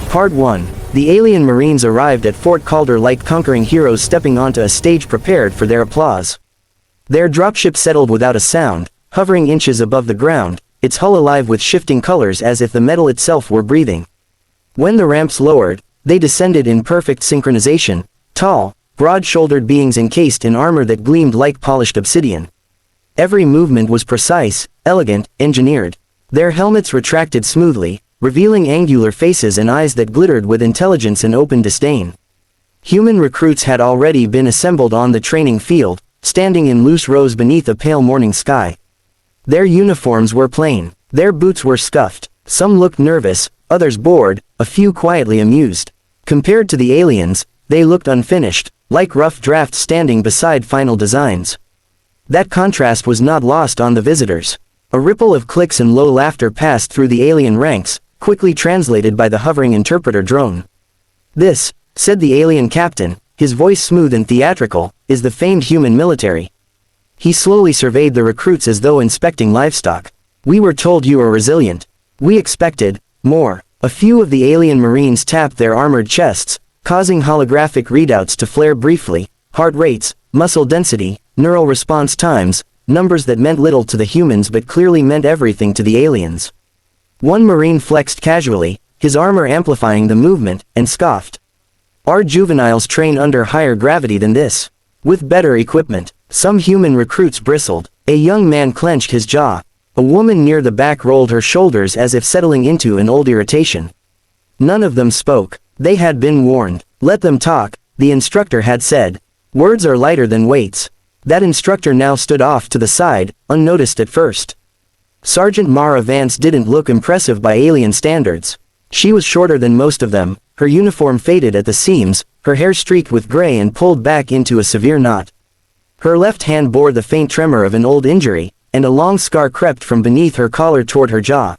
Part 1. The alien Marines arrived at Fort Calder like conquering heroes stepping onto a stage prepared for their applause. Their dropship settled without a sound, hovering inches above the ground, its hull alive with shifting colors as if the metal itself were breathing. When the ramps lowered, they descended in perfect synchronization, tall, broad-shouldered beings encased in armor that gleamed like polished obsidian. Every movement was precise, elegant, engineered. Their helmets retracted smoothly, revealing angular faces and eyes that glittered with intelligence and open disdain. Human recruits had already been assembled on the training field, standing in loose rows beneath a pale morning sky. Their uniforms were plain, their boots were scuffed, some looked nervous, others bored, a few quietly amused. Compared to the aliens, they looked unfinished, like rough drafts standing beside final designs. That contrast was not lost on the visitors. A ripple of clicks and low laughter passed through the alien ranks, quickly translated by the hovering interpreter drone. "This," said the alien captain, his voice smooth and theatrical, "is the famed human military." He slowly surveyed the recruits as though inspecting livestock. "We were told you were resilient. We expected more." A few of the alien Marines tapped their armored chests, causing holographic readouts to flare briefly: heart rates, muscle density, neural response times, numbers that meant little to the humans but clearly meant everything to the aliens. One Marine flexed casually, his armor amplifying the movement, and scoffed. "Our juveniles train under higher gravity than this. With better equipment." Some human recruits bristled. A young man clenched his jaw. A woman near the back rolled her shoulders as if settling into an old irritation. None of them spoke. They had been warned. "Let them talk," the instructor had said. "Words are lighter than weights." That instructor now stood off to the side, unnoticed at first. Sergeant Mara Vance didn't look impressive by alien standards. She was shorter than most of them, her uniform faded at the seams, her hair streaked with gray and pulled back into a severe knot. Her left hand bore the faint tremor of an old injury, and a long scar crept from beneath her collar toward her jaw.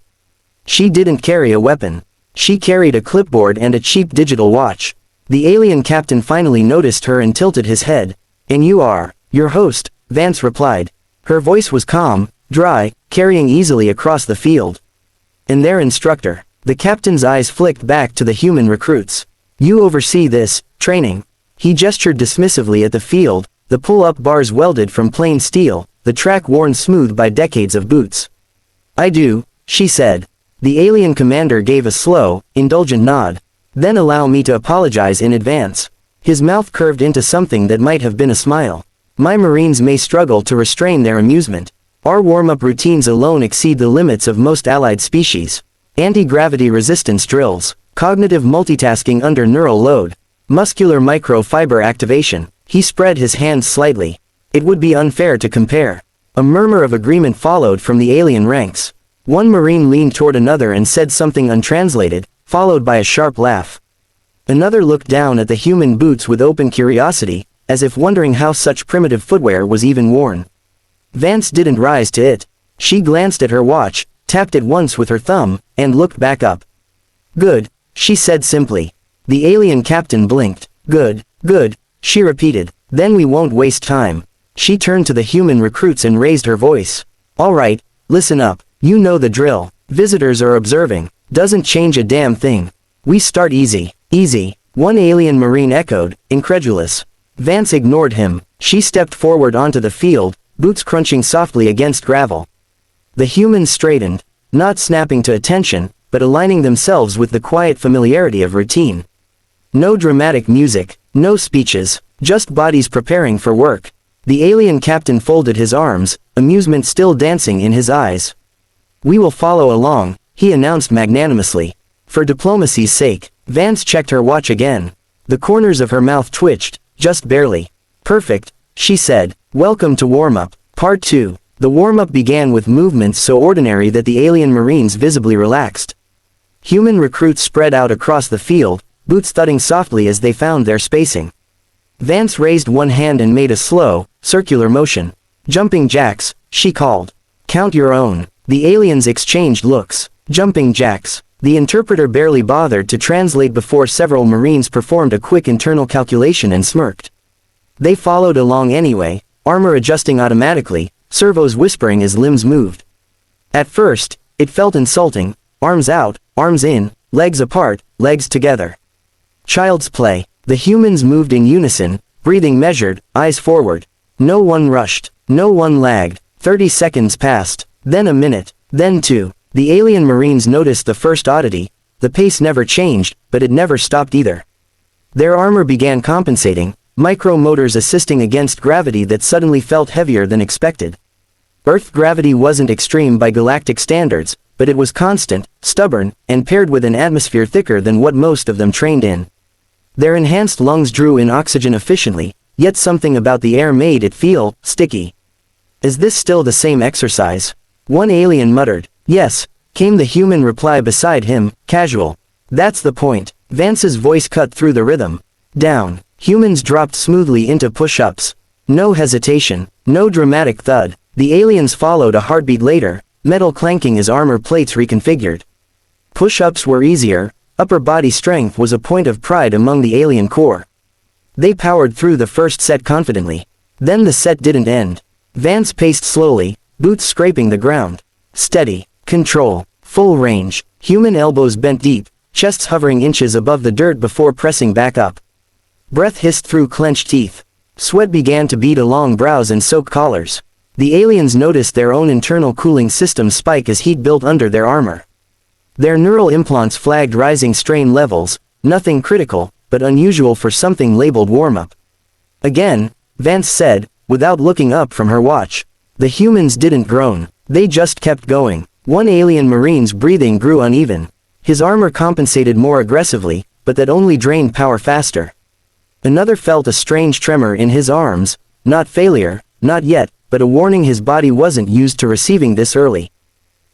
She didn't carry a weapon. She carried a clipboard and a cheap digital watch. The alien captain finally noticed her and tilted his head. "And you are your host," Vance replied. Her voice was calm, dry, carrying easily across the field. "And their instructor." The captain's eyes flicked back to the human recruits. "You oversee this training." He gestured dismissively at the field, the pull-up bars welded from plain steel, the track worn smooth by decades of boots. "I do," she said. The alien commander gave a slow, indulgent nod. "Then allow me to apologize in advance." His mouth curved into something that might have been a smile. "My Marines may struggle to restrain their amusement. Our warm-up routines alone exceed the limits of most allied species. Anti-gravity resistance drills, cognitive multitasking under neural load, muscular microfiber activation." He spread his hands slightly. "It would be unfair to compare." A murmur of agreement followed from the alien ranks. One Marine leaned toward another and said something untranslated, followed by a sharp laugh. Another looked down at the human boots with open curiosity, as if wondering how such primitive footwear was even worn. Vance didn't rise to it. She glanced at her watch, tapped it once with her thumb, and looked back up. "Good," she said simply. The alien captain blinked. "Good, good," she repeated. "Then we won't waste time." She turned to the human recruits and raised her voice. "All right, listen up. You know the drill. Visitors are observing. Doesn't change a damn thing. We start easy." "Easy," one alien Marine echoed, incredulous. Vance ignored him. She stepped forward onto the field, boots crunching softly against gravel. The humans straightened, not snapping to attention, but aligning themselves with the quiet familiarity of routine. No dramatic music, no speeches, just bodies preparing for work. The alien captain folded his arms, amusement still dancing in his eyes. "We will follow along," he announced magnanimously. For diplomacy's sake. Vance checked her watch again. The corners of her mouth twitched, just barely. "Perfect," she said. "Welcome to warm-up. Part 2. The warm-up began with movements so ordinary that the alien Marines visibly relaxed. Human recruits spread out across the field, boots thudding softly as they found their spacing. Vance raised one hand and made a slow, circular motion. "Jumping jacks," she called. "Count your own." The aliens exchanged looks. "Jumping jacks." The interpreter barely bothered to translate before several Marines performed a quick internal calculation and smirked. They followed along anyway, armor adjusting automatically, servos whispering as limbs moved. At first, it felt insulting, arms out, arms in, legs apart, legs together. Child's play. The humans moved in unison, breathing measured, eyes forward. No one rushed. No one lagged. 30 seconds passed. Then a minute. Then 2. The alien Marines noticed the first oddity. The pace never changed, but it never stopped either. Their armor began compensating, micro-motors assisting against gravity that suddenly felt heavier than expected. Earth gravity wasn't extreme by galactic standards, but it was constant, stubborn, and paired with an atmosphere thicker than what most of them trained in. Their enhanced lungs drew in oxygen efficiently, yet something about the air made it feel sticky. Is this still the same exercise? One alien muttered. Yes, came the human reply beside him, casual. That's the point. Vance's voice cut through the rhythm. Down. Humans dropped smoothly into push-ups. No hesitation, no dramatic thud. The aliens followed a heartbeat later, metal clanking as armor plates reconfigured. Push-ups were easier, upper body strength was a point of pride among the alien core. They powered through the first set confidently. Then the set didn't end. Vance paced slowly, boots scraping the ground. Steady. Control. Full range. Human elbows bent deep, chests hovering inches above the dirt before pressing back up. Breath hissed through clenched teeth. Sweat began to bead along brows and soak collars. The aliens noticed their own internal cooling system spike as heat built under their armor. Their neural implants flagged rising strain levels, nothing critical, but unusual for something labeled warm-up. Again, Vance said, without looking up from her watch. The humans didn't groan. They just kept going. One alien Marine's breathing grew uneven. His armor compensated more aggressively, but that only drained power faster. Another felt a strange tremor in his arms, not failure, not yet, but a warning his body wasn't used to receiving this early.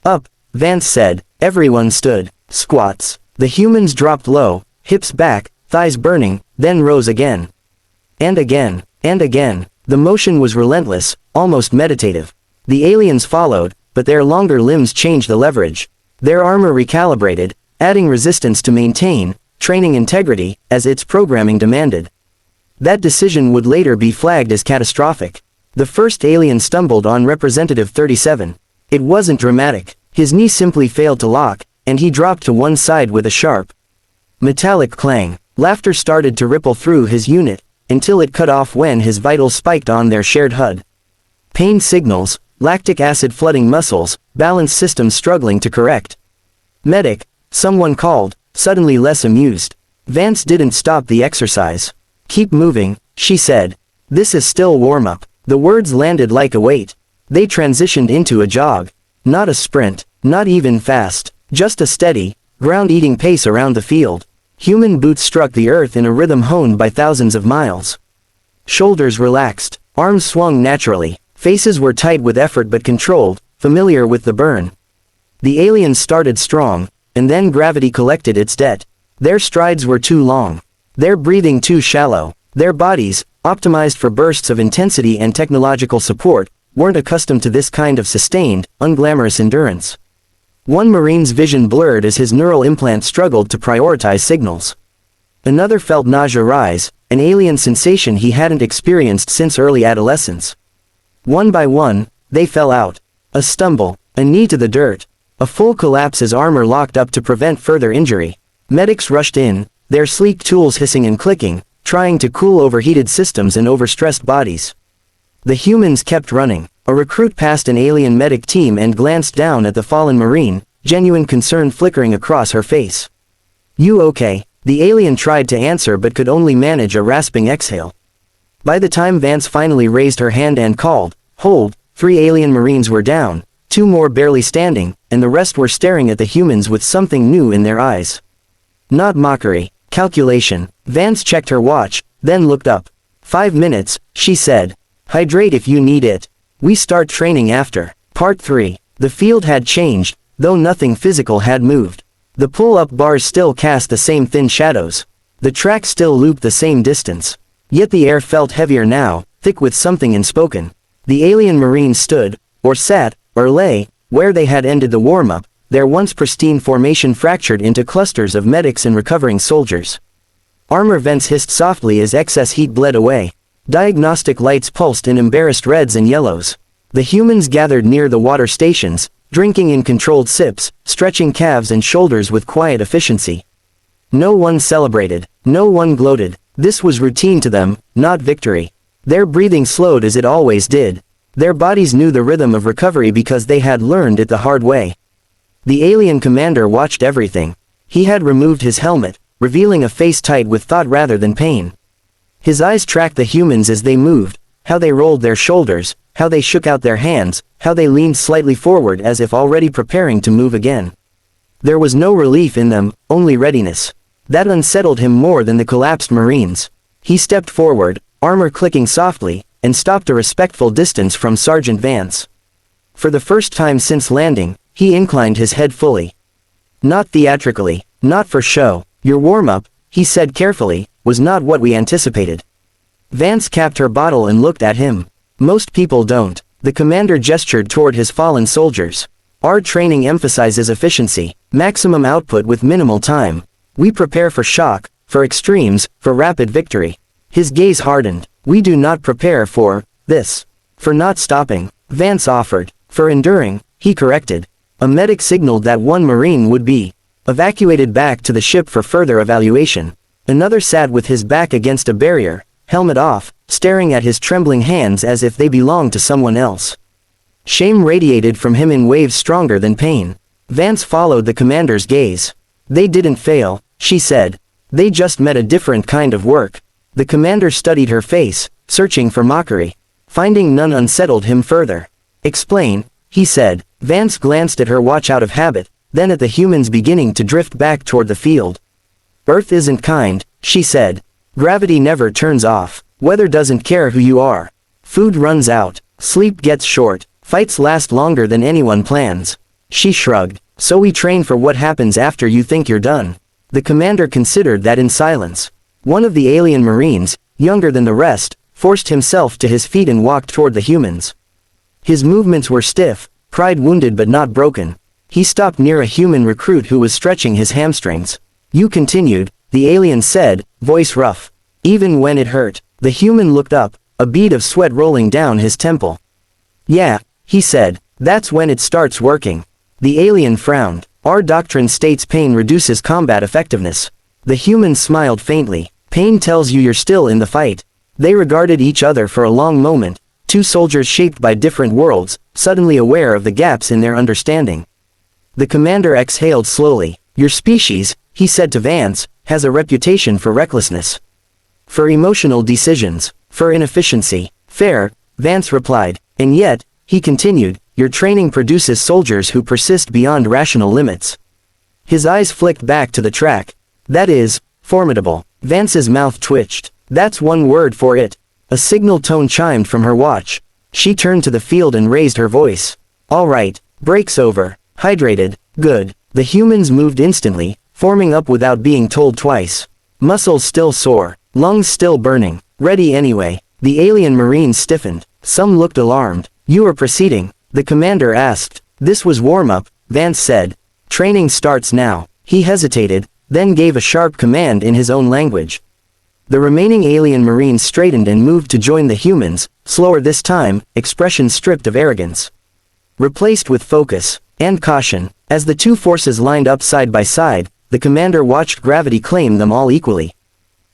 Up, Vance said. Everyone stood. Squats. The humans dropped low, hips back, thighs burning, then rose again. And again, and again. The motion was relentless, almost meditative. The aliens followed, but their longer limbs changed the leverage. Their armor recalibrated, adding resistance to maintain, training integrity, as its programming demanded. That decision would later be flagged as catastrophic. The first alien stumbled on Representative 37. It wasn't dramatic. His knee simply failed to lock, and he dropped to one side with a sharp, metallic clang. Laughter started to ripple through his unit, until it cut off when his vitals spiked on their shared HUD. Pain signals, lactic acid flooding muscles, balance systems struggling to correct. Medic, someone called, suddenly less amused. Vance didn't stop the exercise. Keep moving, she said. This is still warm-up. The words landed like a weight. They transitioned into a jog. Not a sprint, not even fast, just a steady, ground-eating pace around the field. Human boots struck the earth in a rhythm honed by thousands of miles. Shoulders relaxed, arms swung naturally, faces were tight with effort but controlled, familiar with the burn. The aliens started strong, and then gravity collected its debt. Their strides were too long. Their breathing too shallow. Their bodies, optimized for bursts of intensity and technological support, weren't accustomed to this kind of sustained, unglamorous endurance. One Marine's vision blurred as his neural implant struggled to prioritize signals. Another felt nausea rise, an alien sensation he hadn't experienced since early adolescence. One by one, they fell out. A stumble, a knee to the dirt, a full collapse as armor locked up to prevent further injury. Medics rushed in, their sleek tools hissing and clicking, trying to cool overheated systems and overstressed bodies. The humans kept running. A recruit passed an alien medic team and glanced down at the fallen Marine, genuine concern flickering across her face. You okay? The alien tried to answer but could only manage a rasping exhale. By the time Vance finally raised her hand and called, "Hold," 3 alien Marines were down, 2 more barely standing, and the rest were staring at the humans with something new in their eyes. Not mockery, calculation. Vance checked her watch, then looked up. 5 minutes, she said. Hydrate if you need it. We start training after. Part 3. The field had changed, though nothing physical had moved. The pull-up bars still cast the same thin shadows. The track still looped the same distance. Yet the air felt heavier now, thick with something unspoken. The alien Marines stood, or sat, or lay, where they had ended the warm-up, their once pristine formation fractured into clusters of medics and recovering soldiers. Armor vents hissed softly as excess heat bled away. Diagnostic lights pulsed in embarrassed reds and yellows. The humans gathered near the water stations, drinking in controlled sips, stretching calves and shoulders with quiet efficiency. No one celebrated. No one gloated. This was routine to them, not victory. Their breathing slowed as it always did. Their bodies knew the rhythm of recovery because they had learned it the hard way. The alien commander watched everything. He had removed his helmet, revealing a face tight with thought rather than pain. His eyes tracked the humans as they moved, how they rolled their shoulders, how they shook out their hands, how they leaned slightly forward as if already preparing to move again. There was no relief in them, only readiness. That unsettled him more than the collapsed Marines. He stepped forward, armor clicking softly, and stopped a respectful distance from Sergeant Vance. For the first time since landing, he inclined his head fully. Not theatrically, not for show. Your warm-up, he said carefully, was not what we anticipated. Vance capped her bottle and looked at him. Most people don't. The commander gestured toward his fallen soldiers. Our training emphasizes efficiency, maximum output with minimal time. We prepare for shock, for extremes, for rapid victory. His gaze hardened. We do not prepare for this. For not stopping, Vance offered. For enduring, he corrected. A medic signaled that one Marine would be evacuated back to the ship for further evaluation. Another sat with his back against a barrier, helmet off, staring at his trembling hands as if they belonged to someone else. Shame radiated from him in waves stronger than pain. Vance followed the commander's gaze. They didn't fail, she said. They just met a different kind of work. The commander studied her face, searching for mockery. Finding none unsettled him further. Explain, he said. Vance glanced at her watch out of habit, then at the humans beginning to drift back toward the field. Earth isn't kind, she said. Gravity never turns off. Weather doesn't care who you are. Food runs out. Sleep gets short. Fights last longer than anyone plans. She shrugged. So we train for what happens after you think you're done. The commander considered that in silence. One of the alien Marines, younger than the rest, forced himself to his feet and walked toward the humans. His movements were stiff, pride wounded but not broken. He stopped near a human recruit who was stretching his hamstrings. You continued, the alien said, voice rough. Even when it hurt. The human looked up, a bead of sweat rolling down his temple. Yeah, he said, that's when it starts working. The alien frowned. Our doctrine states pain reduces combat effectiveness. The human smiled faintly. Pain tells you you're still in the fight. They regarded each other for a long moment, two soldiers shaped by different worlds, suddenly aware of the gaps in their understanding. The commander exhaled slowly. Your species, he said to Vance, has a reputation for recklessness. For emotional decisions, for inefficiency. Fair, Vance replied. And yet, he continued, your training produces soldiers who persist beyond rational limits. His eyes flicked back to the track. That is, formidable. Vance's mouth twitched. That's one word for it. A signal tone chimed from her watch. She turned to the field and raised her voice. All right, break's over. Hydrated, good. The humans moved instantly, forming up without being told twice. Muscles still sore, lungs still burning, ready anyway. The alien Marines stiffened. Some looked alarmed. You are proceeding? The commander asked. This was warm-up, Vance said. Training starts now. He hesitated, then gave a sharp command in his own language. The remaining alien Marines straightened and moved to join the humans, slower this time, expression stripped of arrogance. Replaced with focus and caution. As the two forces lined up side by side, the commander watched gravity claim them all equally.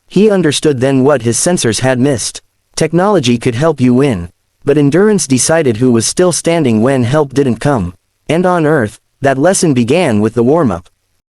He understood then what his sensors had missed. Technology could help you win. But endurance decided who was still standing when help didn't come. And on Earth, that lesson began with the warm-up.